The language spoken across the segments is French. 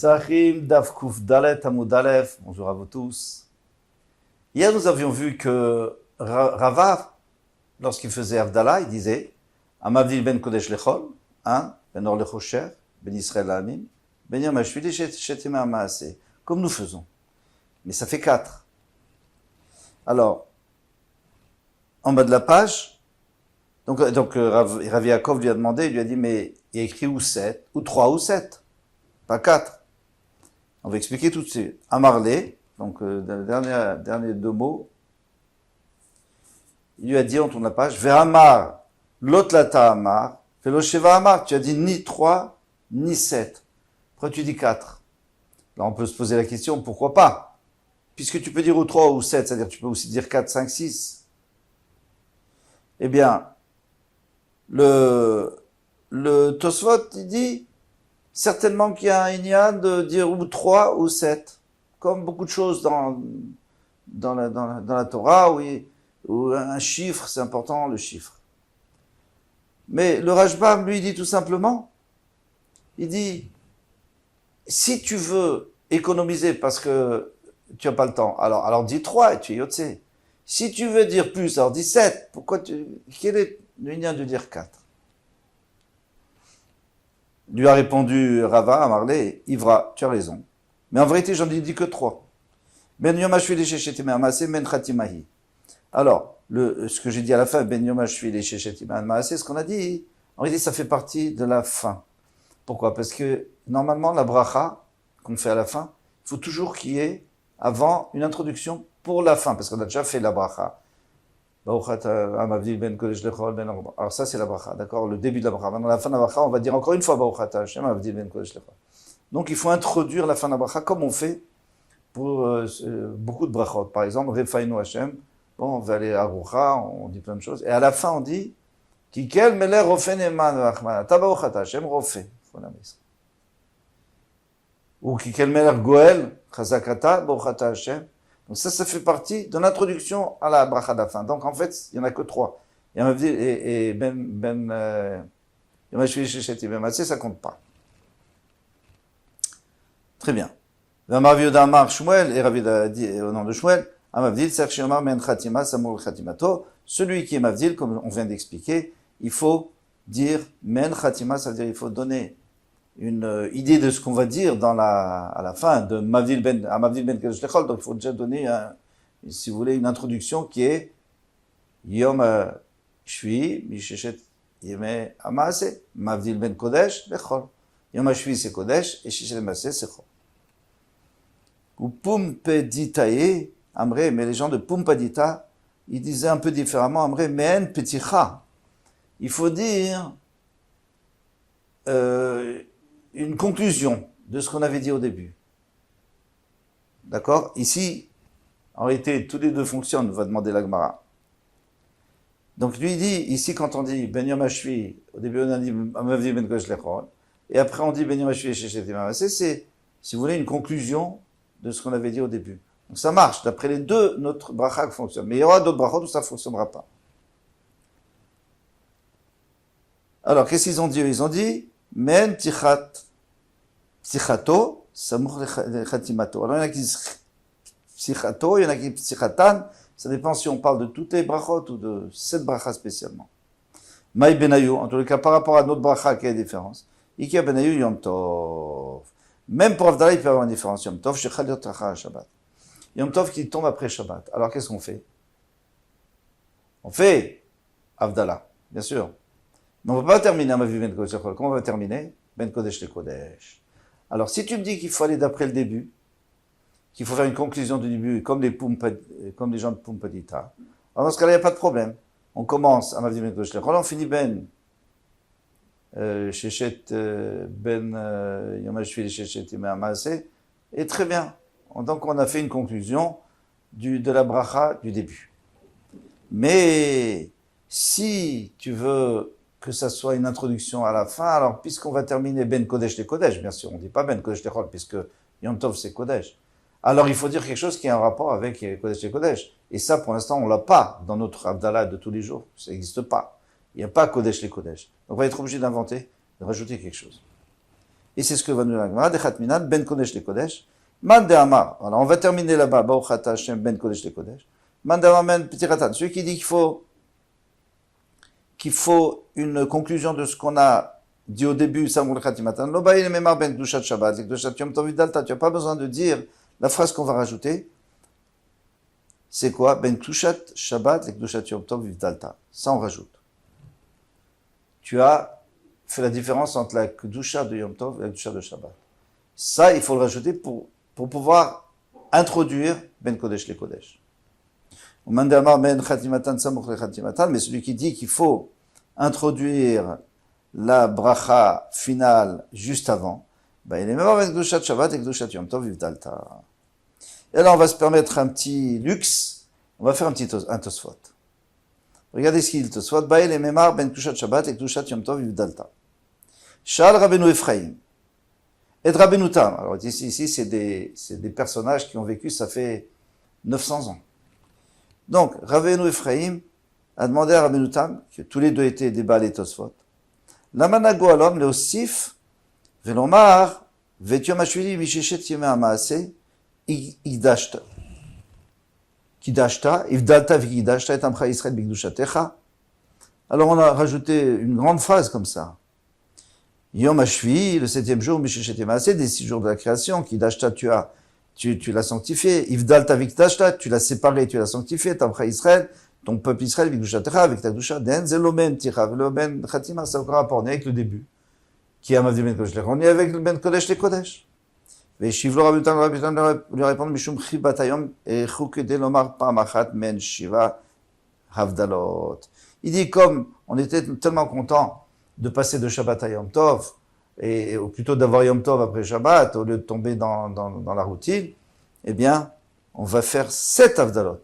Sahim Daf Kuf Dalet Amud Aleph. Bonjour à vous tous. Hier, nous avions vu que Rava, lorsqu'il faisait Avdallah, il disait Amavdil ben Kodesh Lechol, ben Or Lechosher, ben Israël Amin, ben Yom HaShvili Shetima Maaseh, comme nous faisons. Mais ça fait 4. Alors, en bas de la page, donc Rav Yaakov lui a demandé, il lui a dit, mais il y a écrit ou 7, ou 3 ou 7, pas 4. On va expliquer tout de suite. Amarlé, donc dans les derniers 2 mots, il lui a dit, on tourne la page, Ve'amar, lotlata amar, ve'losheva amar, tu as dit ni 3, ni 7. Pourquoi tu dis 4? Là, on peut se poser la question, pourquoi pas? Puisque tu peux dire ou 3 ou 7, c'est-à-dire tu peux aussi dire 4, 5, 6. Eh bien, le Tosfot, il dit, certainement qu'il y a un inyan de dire ou 3 ou 7. Comme beaucoup de choses dans la Torah, où un chiffre, c'est important, le chiffre. Mais le Rashbam, lui, dit tout simplement, il dit, si tu veux économiser parce que tu n'as pas le temps, alors dis 3 et tu es yotse. Si tu veux dire plus, alors dis 7. Quel est l'union de dire 4? Lui a répondu Rava, Amarlé, Ivra, tu as raison. Mais en vérité, j'en ai dit que 3. Ben Yom HaShvili Shechetima Maaseh, Ben Chatimahi. Alors, ce que j'ai dit à la fin, Ben Yom HaShvili Shechetima Maaseh, ce qu'on a dit, en réalité, ça fait partie de la fin. Pourquoi? Parce que, normalement, la bracha, qu'on fait à la fin, il faut toujours qu'il y ait, avant, une introduction pour la fin, parce qu'on a déjà fait la bracha. Alors ça, c'est la bracha, d'accord? Le début de la bracha. Maintenant, la fin de la bracha, on va dire encore une fois, donc, il faut introduire la fin de la bracha, comme on fait pour beaucoup de brachot. Par exemple, Refainu Hashem, bon, on va aller à Rucha, on dit plein de choses. Et à la fin, on dit, Kikel meler rofen eman v'achmana, tabaruchata Hashem rofe. Ou Kikel meler goel, chazakata, baruchata Hashem. Donc ça fait partie de l'introduction à la bracha de la fin. Donc en fait, il n'y en a que 3. Et Yom HaShvili Shechetima Maaseh, ça compte pas. Très bien. Amar Yehuda Amar Shmuel, et Rav a dit au nom de Shmuel, Amavdil Tzarich Shomar Men Chatima Samur Chatimato. Celui qui est Mavdil, comme on vient d'expliquer, il faut dire Men Chatima, ça veut dire il faut donner une idée de ce qu'on va dire à la fin de Mavdil Ben Kodesh Lechol. Donc il faut déjà donner, si vous voulez, une introduction qui est Yom HaShvili Misheshet Yemei Maaseh, Mavdil Ben Kodesh Lechol. Yom HaShvili c'est Kodesh et Sheshet Maaseh c'est Chol. Ou Pumpeditae, Amré, mais les gens de Pumpadita, ils disaient un peu différemment, Amré, Men Peticha. Il faut dire une conclusion de ce qu'on avait dit au début. D'accord? Ici, en réalité, tous les deux fonctionnent, va demander la Gemara. Donc lui dit, ici quand on dit Ben Yom HaShvili, au début on a dit Amavdil Ben Kodesh Lechol, et après on dit Ben Yom HaShvili Shechetima Maaseh, c'est, si vous voulez, une conclusion de ce qu'on avait dit au début. Donc ça marche, d'après les deux, notre bracha fonctionne. Mais il y aura d'autres brachot où ça ne fonctionnera pas. Alors, qu'est-ce qu'ils ont dit? Ils ont dit, Men Psichato, Samur Chatimato. Alors, il y en a qui disent Psichato, il y en a qui disent Psichatan. Ça dépend si on parle de toutes les brachot ou de cette bracha spécialement. Maï Benayu, en tout cas, par rapport à notre bracha, quelle est la différence? Ikia Benayu Yom Tov. Même pour Avdallah, il peut y avoir une différence. Yom Tov, Shechal Yot Racha Shabbat. Yom Tov qui tombe après Shabbat. Alors qu'est-ce qu'on fait? On fait Avdallah, bien sûr. Mais on ne va pas terminer à Mavdil Ben Kodesh Lechol. Comment on va terminer? Ben Kodesh le Kodesh. Alors si tu me dis qu'il faut aller d'après le début, qu'il faut faire une conclusion du début, comme les gens de Pumpadita, alors dans ce cas-là, il n'y a pas de problème. On commence à Mavdil Ben Kodesh Lechol, on finit Ben Sheshet Ben Yom HaShvili Shechetima Maaseh, et très bien. Donc on a fait une conclusion de la bracha du début. Mais si tu veux que ça soit une introduction à la fin, alors puisqu'on va terminer Ben Kodesh les Kodesh, bien sûr, on ne dit pas Ben Kodesh les Chol, puisque Yom Tov c'est Kodesh. Alors il faut dire quelque chose qui a un rapport avec Kodesh les Kodesh. Et ça, pour l'instant, on l'a pas dans notre Avdallah de tous les jours. Ça n'existe pas. Il n'y a pas Kodesh les Kodesh. Donc on va être obligé d'inventer, de rajouter quelque chose. Et c'est ce que va nous dire la Gemara, Dechat Minan, Ben Kodesh le Kodesh. Man de Amar. Alors, on va terminer là-bas, Baruch Hashem, Ben Kodesh le Kodesh. Man de Amar, Ben P'tiratan. Celui qui dit qu'il faut une conclusion de ce qu'on a dit au début, Samur Khatimatan, Lo Baïl Memar Ben Kdushat Shabbat, Kdushat Yom Tov Vidalta. Tu n'as pas besoin de dire la phrase qu'on va rajouter. C'est quoi? Ben Kdushat Shabbat, Kdushat Yom Tov Vidalta. Ça, on rajoute. Tu as fait la différence entre la Kedusha de Yom Tov et la Kedusha de Shabbat. Ça, il faut le rajouter pour pouvoir introduire Ben Kodesh le Kodesh. Mais celui qui dit qu'il faut introduire la bracha finale juste avant, ben il est même avec Kedusha Shabbat et Kedusha Yom Tov Vidalta. Et là, on va se permettre un petit luxe, on va faire un Tosfot. Regardez ce qu'il dit Tosfot. Baïl et Memar ben Kedushat Shabbat et Kedushat Yom Tov Vidalta. Shal Rabbeinu Ephraim et Rabbeinu Tam. Alors ici c'est des personnages qui ont vécu, ça fait 900 ans. Donc, Rabbeinu Ephraim a demandé à Rabbeinu Tam, que tous les deux étaient des Baal et Tosfot, Lamanago alom leosif velomar vetiom ashvili misheshet yemei hamaaseh igdashta. Kidashta, Ivdalta vikidashta et amcha Israël bigdushatecha. Alors on a rajouté une grande phrase comme ça. Yom Hashvi, le 7e jour, Misheshet Yemei, des 6 jours de la création, Kidashta tu l'as sanctifié. Ivdalta vikidashta, tu l'as séparé, tu l'as sanctifié. Amcha Israël, ton peuple Israël bigdushatecha, avec ta gdusha. Den zelomen tira, velomen chatima, ça a aucun rapport, on est avec le début. Qui a mavdi ben kodesh, on est avec le ben kodesh les kodesh. Veshivlo Rabbeinu Tam lui répond Mishum chibatayom et chukede lomar pamachat men shiva havdalot. Il dit comme on était tellement content de passer de Shabbat à Yom Tov, ou plutôt d'avoir Yom Tov après Shabbat, au lieu de tomber dans la routine, eh bien, on va faire 7 havdalot,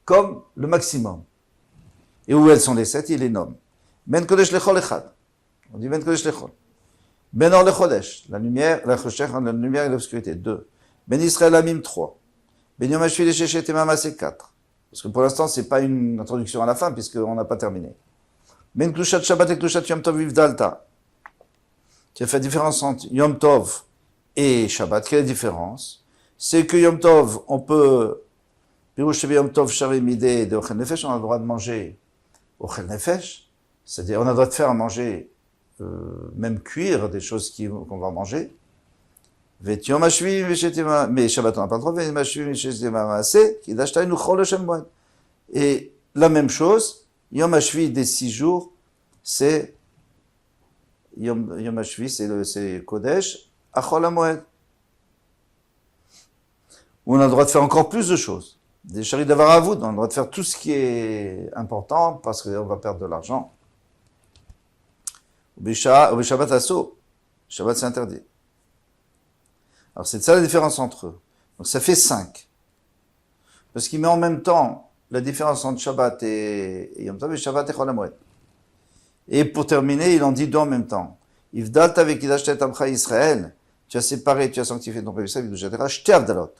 comme le maximum. Et où elles sont les 7? Il les nomme. Ben kodesh lechol echad. On dit ben kodesh lechol. Ben or le Chodesh, la lumière, la lumière et l'obscurité, 2. Ben Israël Amim, 3. Ben Yom HaShvi Shechet et Mamaseh, 4. Parce que pour l'instant, c'est pas une introduction à la fin, puisqu'on n'a pas terminé. Ben Kedushat Shabbat et Kedushat Yom Tov Vivdalta. Tu as fait la différence entre Yom Tov et Shabbat. Quelle est la différence? C'est que Yom Tov, on peut, Pirouche Yom Tov Sharim Mideh de Ochel Nefesh, on a le droit de manger Ochel Nefesh. C'est-à-dire, on a le droit de faire à manger même cuire des choses qu'on va manger. Mais Shabbat on n'a pas le droit. Et la même chose, Yom HaShvi des 6 jours, c'est Yom HaShvi, c'est Kodesh, Achol HaMoed. Où on a le droit de faire encore plus de choses. Des charit d'avoir à vous, on a le droit de faire tout ce qui est important, parce qu'on va perdre de l'argent. Au Shabbat asso, Shabbat c'est interdit. Alors c'est ça la différence entre eux. Donc ça fait 5. Parce qu'il met en même temps la différence entre Shabbat et Yom Tov et Shabbat et Chol HaMoed. Et pour terminer, il en dit 2 en même temps. Ivdalta vekidashta amcha Israël, tu as séparé, tu as sanctifié ton peuple Israël, vekidushatera, shte avdalot.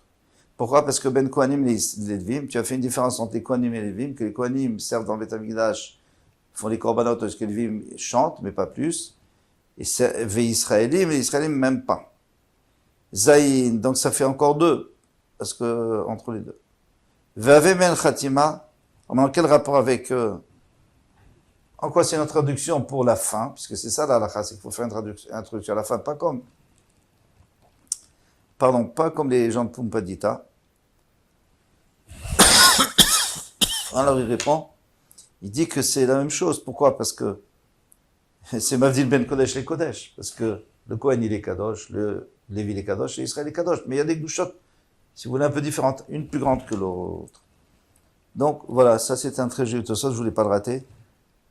Pourquoi? Parce que ben Kohanim les Levim, tu as fait une différence entre les Kohanim et les Levim, que les Kohanim servent dans le Beth Amikdash, font les korbanot, parce que les Levim chantent, mais pas plus. Et les Israélim même pas. Zayin, donc ça fait encore 2, parce que, entre les deux. Ve'ave men chatima, en quel rapport avec en quoi c'est une introduction pour la fin, puisque c'est ça la halakha, c'est qu'il faut faire une introduction à la fin, pas comme les gens de Pumpadita. Alors il répond, il dit que c'est la même chose. Pourquoi? Parce que c'est Mavdil ben Kodesh les Kodesh, parce que le Kohen il est Kadosh, le Lévi il est Kadosh, et Israël est Kadosh, mais il y a des Gdushot, si vous voulez, un peu différentes, une plus grande que l'autre. Donc voilà, ça c'est un très joli Tosot, je voulais pas le rater,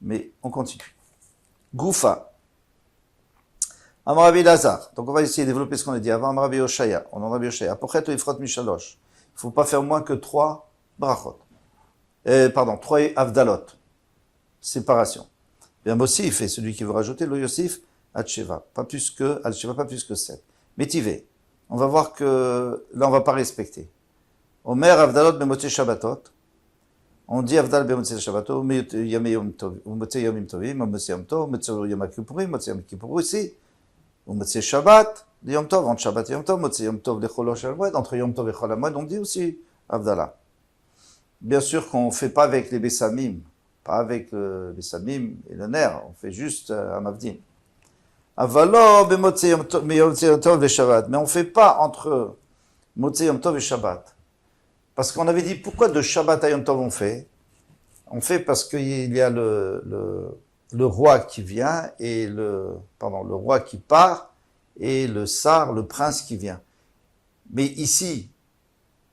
mais on continue. Goufa. Amar Rabbi Lazar. Donc on va essayer de développer ce qu'on a dit avant. Amar Rabbi Oshaya. On en Rabbi Oshaya. Apochet ou Ifrot Mishalosh. Il faut pas faire moins que 3 brachot. 3 avdalot. Séparation. Bien Mossif, et celui qui veut rajouter, le Yosif, Al-Sheva. Pas plus que 7. Métivé. On va voir que là on va pas respecter. Omer avdalot bemotzei Shabbatot. On dit avdal bemotzei Shabbatot, yom yom tovim, motzei yom tovim, motzei yom tov, motzei yom kippurim, motzei yom kippurim aussi. ou Motzei Shabbat, de Yom Tov, entre Shabbat et Yom Tov, Motzei Yom Tov, Lechol Shel Moed, entre Yom Tov et Chol HaMoed, on dit aussi Havdalah. Bien sûr qu'on ne fait pas avec les Bessamim, pas avec le Bessamim et le Ner, on fait juste Hamavdin. Avalo Motzei Yom Tov et Shabbat, mais on ne fait pas entre Motzei Yom Tov et Shabbat. Parce qu'on avait dit, pourquoi de Shabbat à Yom Tov on fait? On fait parce qu'il y a le roi qui vient et le roi qui part et le sar, le prince qui vient. Mais ici,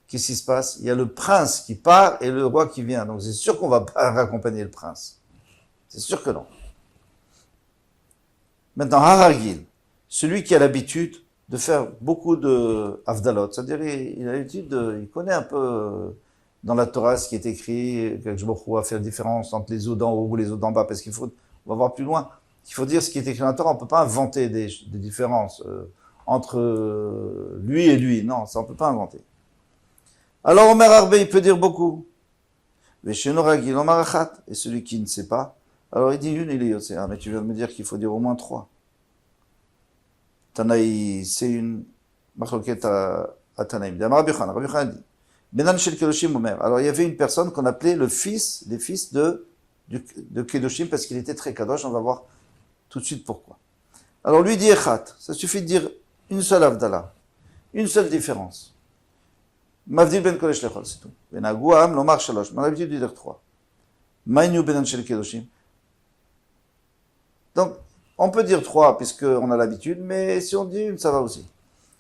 qu'est-ce qui se passe? Il y a le prince qui part et le roi qui vient. Donc c'est sûr qu'on va pas raccompagner le prince. C'est sûr que non. Maintenant, Haragil, celui qui a l'habitude de faire beaucoup de Havdalot, c'est-à-dire il a l'habitude, il connaît un peu dans la Torah ce qui est écrit, que je va faire la différence entre les eaux d'en haut ou les eaux d'en bas, parce qu'il faut, on va voir plus loin, il faut dire ce qui est écrit dans la Torah, on peut pas inventer des différences entre lui et lui, non, ça on peut pas inventer. Alors Omer Arbe, il peut dire beaucoup. Et celui qui ne sait pas, alors il dit une, il est Yotse. Ah, mais tu viens de me dire qu'il faut dire au moins 3. Tanaï, c'est une machloket à Tanaïm. Rabbi Yochanan dit, Benan Shel Kedoshim Omer. Alors il y avait une personne qu'on appelait les fils de Kedoshim, parce qu'il était très kadosh, on va voir tout de suite pourquoi. Alors lui dit Echat, ça suffit de dire une seule Havdalah, une seule différence. Mavdil ben kodesh lechol, c'est tout. Ben agouam lomar shalosh, on a l'habitude de dire 3. Maïnu benan shel kedoshim. Donc, on peut dire 3 puisqu'on a l'habitude, mais si on dit une, ça va aussi.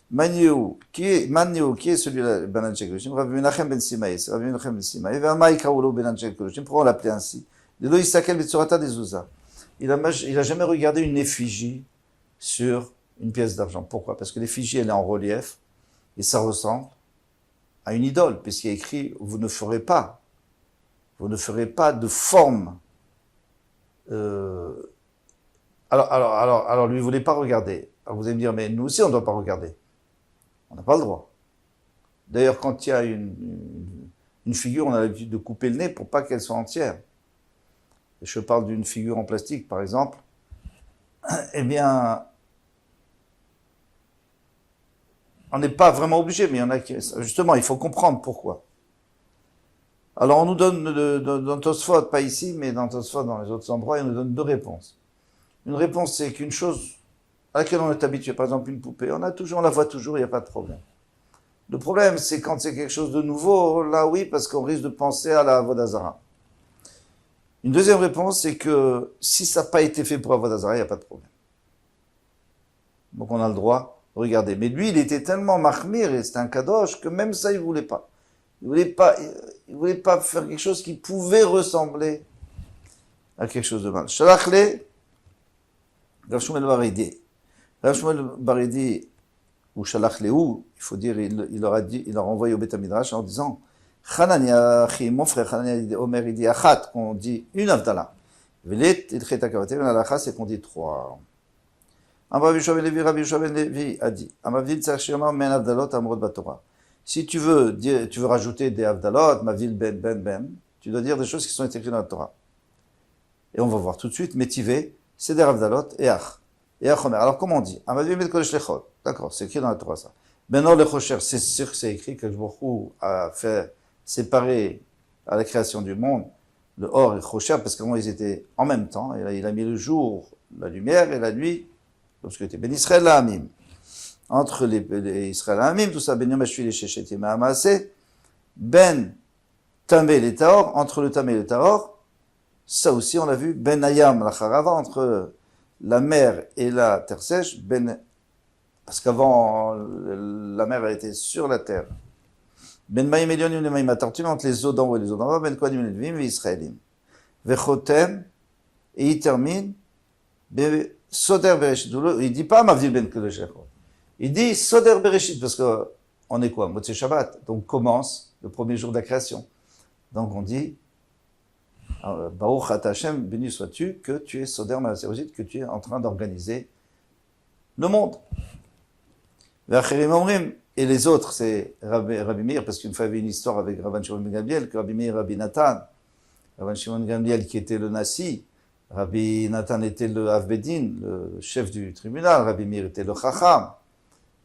Maïnu, qui est celui-là, benan shel kedoshim? Rabbi Menachem ben Simaï, c'est Rabbi Menachem ben Simaï. Ve'amai kaoulo benan shel kedoshim, pourquoi on l'appelait ainsi? De lo yisakel betsurata des Zouza. Il a jamais regardé une effigie sur une pièce d'argent. Pourquoi? Parce que l'effigie, elle est en relief, et ça ressemble à une idole, puisqu'il y a écrit, vous ne ferez pas de forme. Alors, lui, il voulait pas regarder. Alors, vous allez me dire, mais nous aussi, on ne doit pas regarder. On n'a pas le droit. D'ailleurs, quand il y a une figure, on a l'habitude de couper le nez pour pas qu'elle soit entière. Et je parle d'une figure en plastique, par exemple. Eh bien, on n'est pas vraiment obligé, mais il y en a qui... Justement, il faut comprendre pourquoi. Alors, on nous donne, dans Tosfot, pas ici, mais dans Tosfot, dans les autres endroits, il nous donne 2 réponses. Une réponse, c'est qu'une chose à laquelle on est habitué, par exemple une poupée, on la voit toujours, il n'y a pas de problème. Le problème, c'est quand c'est quelque chose de nouveau, là oui, parce qu'on risque de penser à la Avodazara. Une deuxième réponse, c'est que si ça n'a pas été fait pour Avodazara, il n'y a pas de problème. Donc on a le droit. Regardez, mais lui, il était tellement mahmir et c'était un kadosh que même ça, il voulait pas. Il voulait pas faire quelque chose qui pouvait ressembler à quelque chose de mal. Shalachle, Rav Shmuel Baridi, ou Shalachleu, il faut dire, il leur a envoyé au Beth Midrash en disant, Hanania, mon frère Hanania Omer, il dit achat, qu'on dit une avdala. Velet, il chet akavate, ben alakha, c'est qu'on dit 3. Rabbi Yochanan ben Levi a dit, si tu veux rajouter des avdalot, mavil ben, tu dois dire des choses qui sont écrites dans la Torah. Et on va voir tout de suite, métivé, c'est des avdalot et ach. Et ach omer. Alors comment on dit? D'accord, c'est écrit dans la Torah ça. Benor lechocher, c'est sûr que c'est écrit que Baruch Hu a fait séparer à la création du monde le or et le chocher, parce qu'avant ils étaient en même temps, et il a mis le jour, la lumière et la nuit, l'obscurité. Ben Israël la Hamim. Entre les Israël la Hamim, tout ça, Ben Yom HaShvi Shechet Yemei HaMaaseh, Ben Tamé le Tahor, entre le Tamé et le Tahor, ça aussi on l'a vu, Ben Hayam la Charava, entre la mer et la terre sèche, parce qu'avant la mer était sur la terre. Ben Maïm Elyonim le Maïm Atartum, entre les eaux d'en haut et les eaux d'en bas, Ben Kohanim le Levim et Israélim. Vechotem, et il termine, Soder Bereshit. Il dit pas Mavdil ben Kodesh Lechol. Il dit Soder Bereshit, parce que on est quoi? Motzei Shabbat. Donc commence le premier jour de la création. Donc on dit Baruch Ata Hashem, béni sois-tu, que tu es Soder Maaserosite, que tu es en train d'organiser le monde. Ve'acherim omrim, et les autres, c'est Rabbi Meir, parce qu'une fois il y avait une histoire avec Rabban Shimon ben Gamliel, que Rabbi Meir, Rabbi Nathan, Rabban Shimon ben Gamliel qui était le Nasi, Rabbi Nathan était le Avbedin, le chef du tribunal, Rabbi Meir était le Chacham.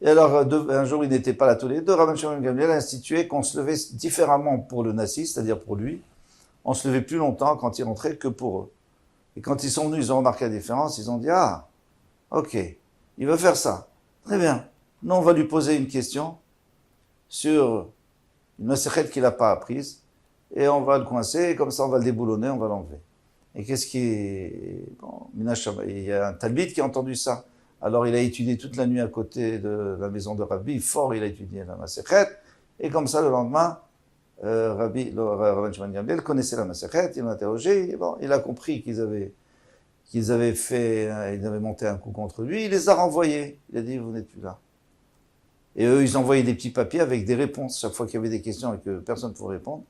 Et alors, un jour, ils n'étaient pas là tous les deux, Rabbi Shimon ben Gamliel a institué qu'on se levait différemment pour le Nassi, c'est-à-dire pour lui. On se levait plus longtemps quand il rentrait que pour eux. Et quand ils sont venus, ils ont remarqué la différence, ils ont dit, ah, ok, il veut faire ça. Très bien. Nous, on va lui poser une question sur une masechet qu'il n'a pas apprise, et on va le coincer, et comme ça, on va le déboulonner, on va l'enlever. Et qu'est-ce qui est... Bon, il y a un talmid qui a entendu ça. Alors, il a étudié toute la nuit à côté de la maison de Rabbi, fort, il a étudié la masechet, et comme ça, le lendemain, Rabbi Shimon ben Gamliel connaissait la masechet, il l'a interrogé, et bon, il a compris qu'ils avaient monté un coup contre lui, il les a renvoyés. Il a dit, vous n'êtes plus là. Et eux, ils envoyaient des petits papiers avec des réponses. Chaque fois qu'il y avait des questions et que personne ne pouvait répondre,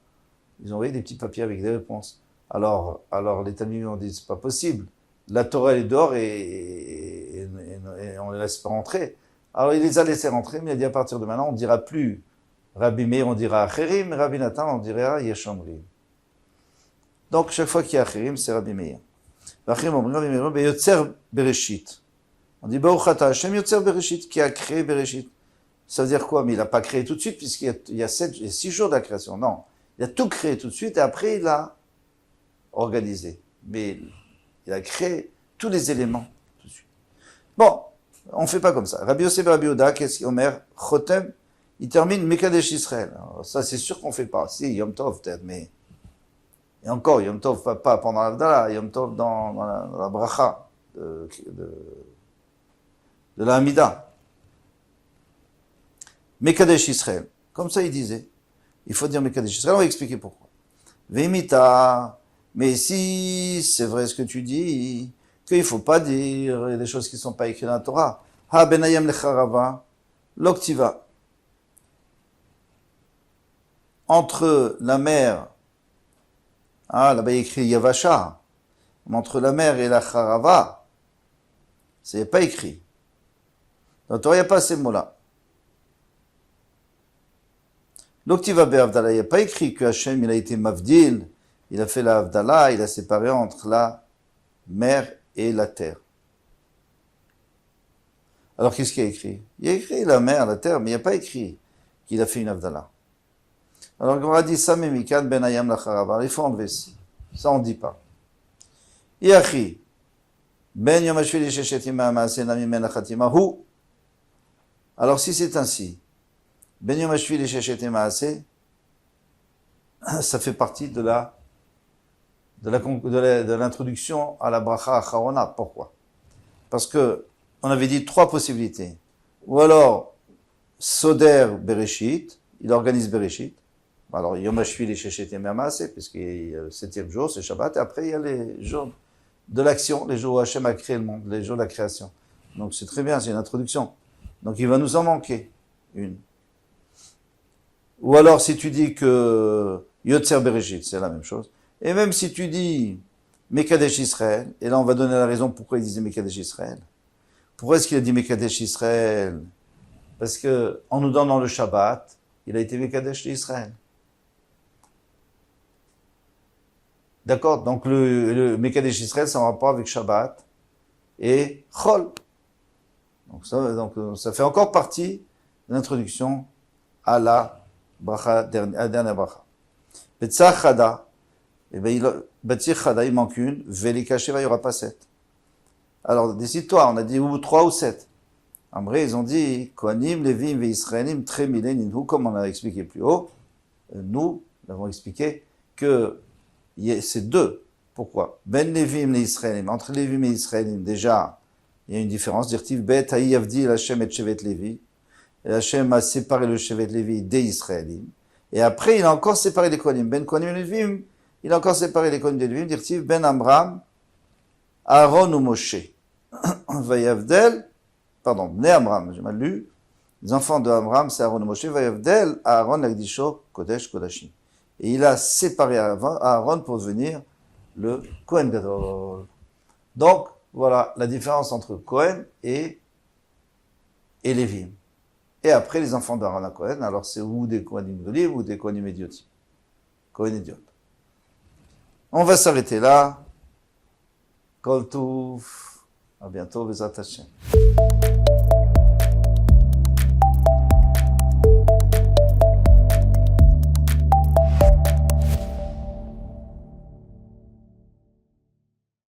ils envoyaient des petits papiers avec des réponses. Alors les Talmudim ont dit, c'est pas possible. La Torah, elle est dehors et on les laisse pas rentrer. Alors il les a laissés rentrer, mais il a dit, à partir de maintenant, on ne dira plus Rabbi Meir, on dira Acherim, Rabbi Nathan, on dira Yeshomrim. Donc, chaque fois qu'il y a Acherim, c'est Rabbi Meir. Acherim, on dit Rabbi Meir, Yotzer Bereshit. On dit, Baruch Ata Hashem Yotzer Bereshit, qui a créé Bereshit. Ça veut dire quoi? Mais il n'a pas créé tout de suite, puisqu'il y a 6 jours de la création. Non. Il a tout créé tout de suite, et après, il a organisé. Mais il a créé tous les éléments tout de suite. Bon, on ne fait pas comme ça. Rabbi Yosef Rabbi Oda, qu'est-ce qu'il Omer Chotem, il termine Mekadesh Israël. Alors, ça, c'est sûr qu'on ne fait pas. Si, Yom Tov, peut-être, mais... Et encore, Yom Tov, pas pendant l'Avdallah, Yom Tov dans la bracha de la Hamida. Mekadesh Israël. Comme ça, il disait. Il faut dire Mekadesh Israël. On va expliquer pourquoi. Vemita. Mais si c'est vrai ce que tu dis, qu'il ne faut pas dire des choses qui ne sont pas écrites dans la Torah. Ha benayam lecharava, l'oktiva. Entre la mer, là-bas il y a écrit Yavasha, mais entre la mer et la Charava, c'est pas écrit. Dans la Torah, il n'y a pas ces mots-là. L'Oktiva Be'Avdallah, il n'y a pas écrit que Hachem, il a été Mavdil, il a fait la Avdallah, il a séparé entre la mer et la terre. Alors qu'est-ce qu'il y a écrit? Il y a écrit la mer, la terre, mais il n'y a pas écrit qu'il a fait une Avdallah. Alors, on a dit ça, mais Mikan ben Ayam la Charava. Il faut enlever ça. Ça, on ne dit pas. Yachi. Ben Yom Hashvili Sheshetima Maaseh Nami Men Lachatima Hu. Alors, si c'est ainsi, Ben Yom Hashvili Sheshetima Maaseh, ça fait partie de l'introduction à la bracha Acharona. Pourquoi? Parce que, on avait dit 3 possibilités. Ou alors, Soder Bereshit, il organise Bereshit. Alors, Yom HaShvi Shechet Yemei HaMaaseh, puisqu'il y a le 7e jour, c'est Shabbat, et après, il y a les jours de l'action, les jours où Hachem a créé le monde, les jours de la création. Donc, c'est très bien, c'est une introduction. Donc, il va nous en manquer une. Ou alors, si tu dis que Yotzer Bereshit, c'est la même chose. Et même si tu dis Mekadesh Israël, et là, on va donner la raison pourquoi il disait Mekadesh Israël. Pourquoi est-ce qu'il a dit Mekadesh Israël? Parce que, en nous donnant le Shabbat, il a été Mekadesh d'Israël. D'accord? Donc, le Mekadesh Israël, c'est en rapport avec Shabbat et Chol. Donc, ça fait encore partie de l'introduction à la bracha, à la dernière bracha. Betzach Chada, Betzach Chada, il manque une, Velika Sheva, il n'y aura pas 7. Alors, décide-toi, on a dit ou 3 ou 7. En vrai, ils ont dit, Kohanim, Levim, Ve Israëlim, Tremile, Ninhu, comme on a expliqué plus haut, nous l'avons expliqué que c'est 2. Pourquoi? Ben Levim et Israëlim. Entre Levim et Israëlim, déjà, il y a une différence. Dirtiv Bet Haï Avdi Hashem et Shevet Levi. Et Hashem a séparé le Shevet Levi des Israëlim. Et après, il a encore séparé les Kohanim. Ben Kohanim et Levim, il a encore séparé les Kohanim des Levim. Dirtiv Ben Amram, Aaron ou Moshe. Vayavdel, pardon, Bnei Amram, j'ai mal lu. Les enfants de Amram, c'est Aaron et Moshe. Vayavdel, Aaron, Lagdisho, Kodesh, Kodashim. Et il a séparé Aaron pour devenir le Kohen Gadol. Donc, voilà la différence entre Kohen et Lévim. Et après, les enfants d'Aaron à Kohen, alors c'est ou des Kohanim Gdolim ou des Kohanim Idiotim. Kohen idiote. On va s'arrêter là. Kol Tuv. À bientôt, Bezrat Hashem.